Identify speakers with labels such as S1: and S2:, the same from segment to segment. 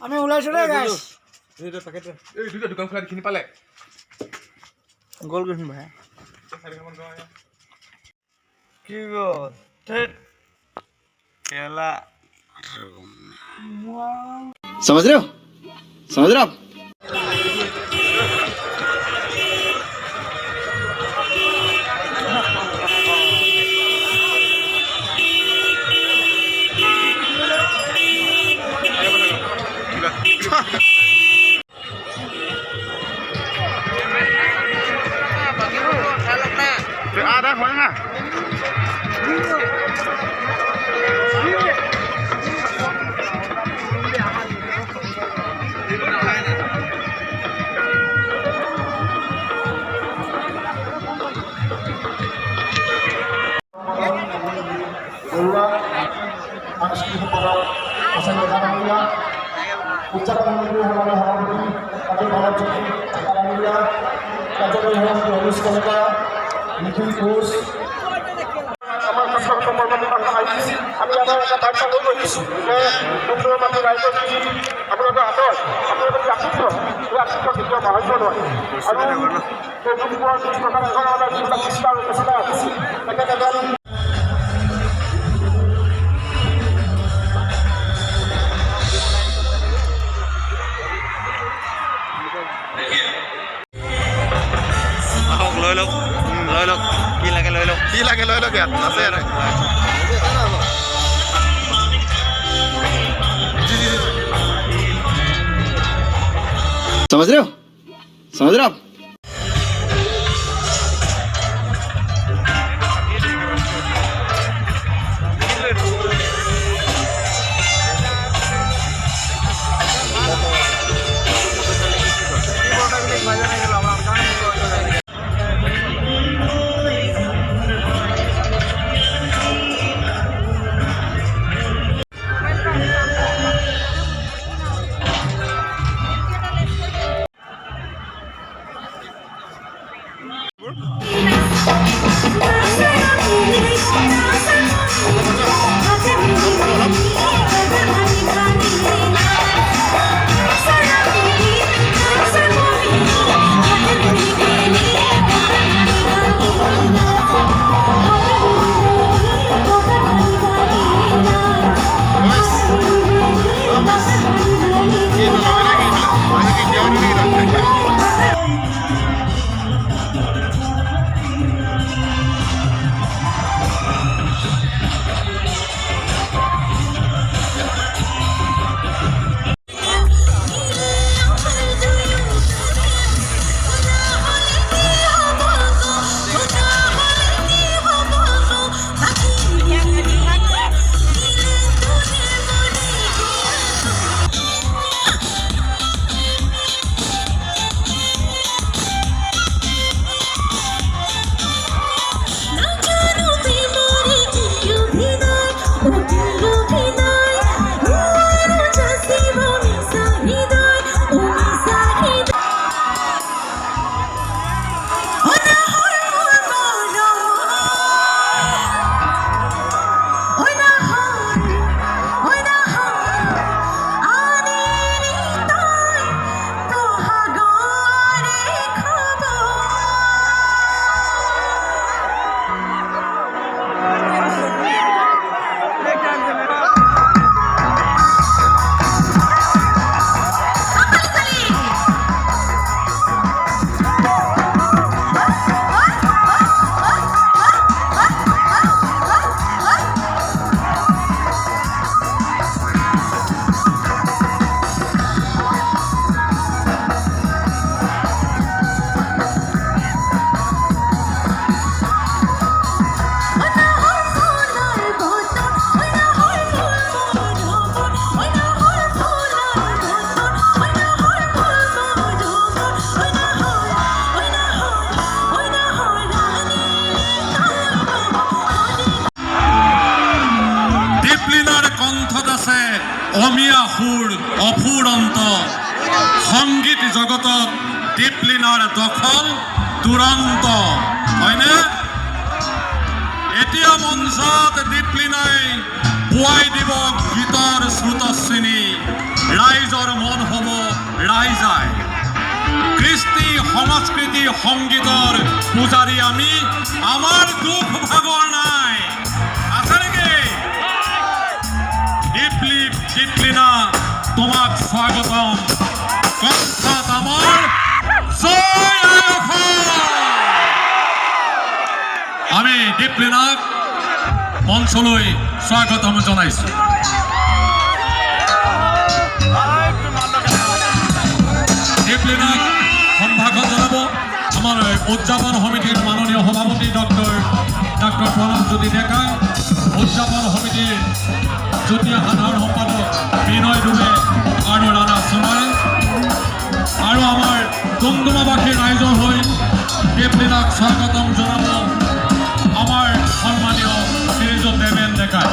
S1: আমি ওলাইছো রে গাইস
S2: এই দুটা দোকান খোলা দেখিনি পালে
S1: গল গৈছ ভাই কি গো केला
S3: समझ रहे हो आप
S2: आधा खोलना निखिल घोष লৈ লওক ইয়াত আছে
S3: समझ रहे हो आप
S4: অমিয়া সুৰ অফুৰন্ত সংগীত জগতত দীপলিনাৰ দখল দুৰন্ত হয়নে সংস্কৃতি সংগীতৰ পূজাৰী আমি আমাৰ দুখ ভাগৰ নাই আছে নেকি দীপলিনা তোমাক স্বাগতম কণ্ঠত আমাৰ জয় আই অসম আমি দীপলিনাক মঞ্চলৈ স্বাগতম জনাইছোঁ দীপলিনাক সম্ভাষণ জনাব আমাৰ উদযাপন সমিতিৰ মাননীয় সভাপতি ডক্টৰ প্ৰফ্ৰমজ্যোতি ডেকা উদযাপন সমিতিৰ যুটীয়া সাধাৰণ সম্পাদক বিনয় দুবে আৰু ৰাণা সোণোৱাল আৰু আমাৰ ডুমডুমাবাসীৰ ৰাইজৰ হৈ দীপলিনাক স্বাগতম জনাব আমাৰ সন্মানীয় শ্ৰীযুত দেৱেন ডেকাই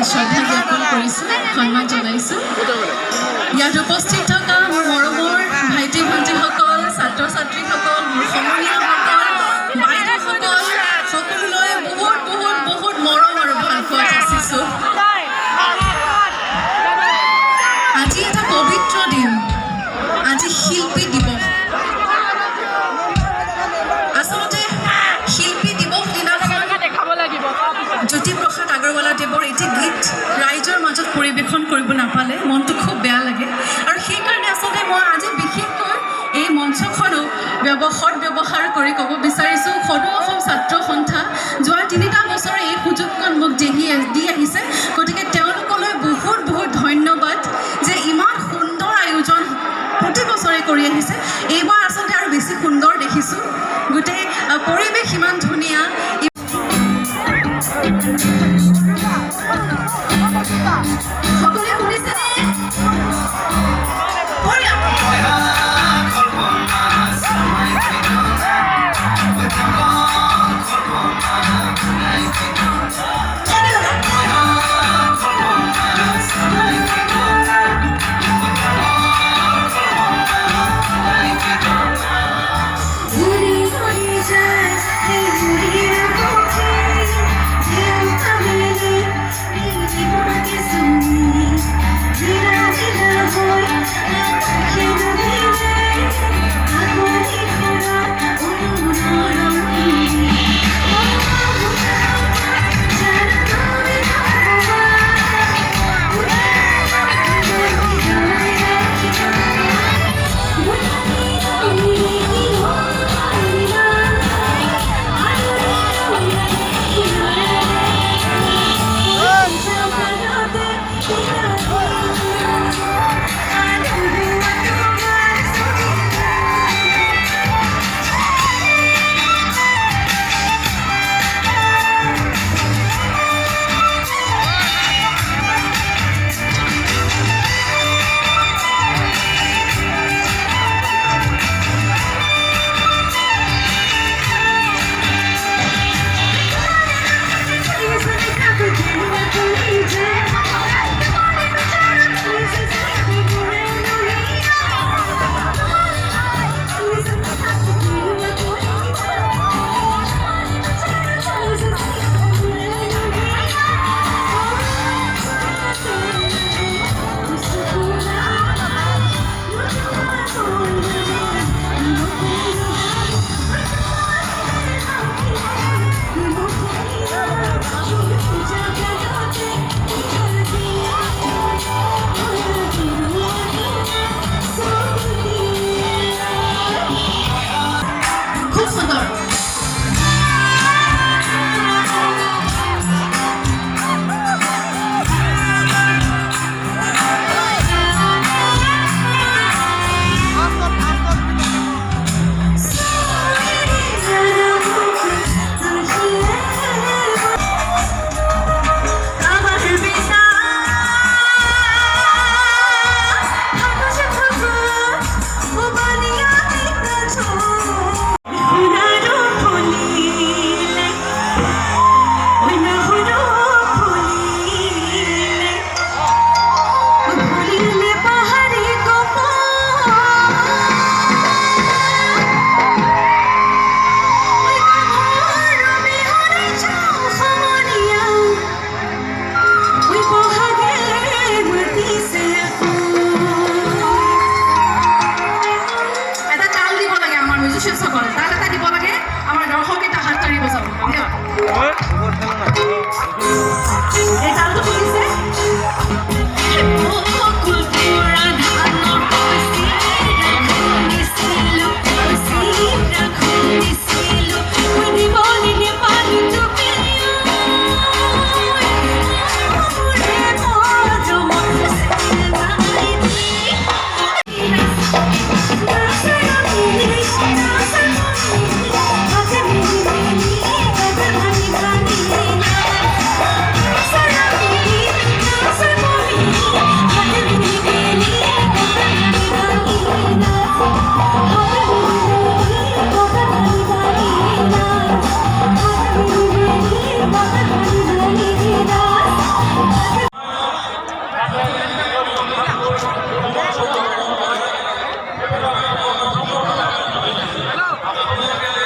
S5: শ্ৰদ্ধা জ্ঞাপন কৰিছোঁ সন্মান জনাইছোঁ ইয়াত উপস্থিত থকা মোৰ মৰমৰ ভাইটি ভণ্টিসকল ছাত্ৰ ছাত্ৰীসকল মোৰ সমনীয়াসকল বাইদেউসকল সকলোলৈ বহুত বহুত বহুত মৰম আৰু ভালপোৱা যাচিছোঁ আজি এটা পবিত্ৰ দিন আজি শিল্পী দিৱস আচলতে শিল্পী দিৱস দিনাখন জ্যোতিপ্ৰসাদ আগৰৱালাদেৱৰ এটি গীত ৰাইজৰ মাজত পৰিৱেশন কৰিব নাপালে মনটো খুব বেয়া লাগে আৰু সেইকাৰণে আচলতে মই আজি বিশেষকৈ এই মঞ্চখনো সদব্যৱহাৰ কৰি ক'ব বিচাৰিছোঁ সদৌ অসম ছাত্ৰ সন্থা যোৱা ৩টা বছৰে এই সুযোগকণ মোক দি আহিছে গতিকে তেওঁলোকলৈ বহুত বহুত ধন্যবাদ যে ইমান সুন্দৰ আয়োজন প্ৰতি বছৰে কৰি আহিছে এইবাৰ আচলতে আৰু বেছি সুন্দৰ দেখিছোঁ গোটেই পৰিৱেশ ইমান ধুনীয়া সকলোৱে শুনিছেনে
S4: আপোনালোকে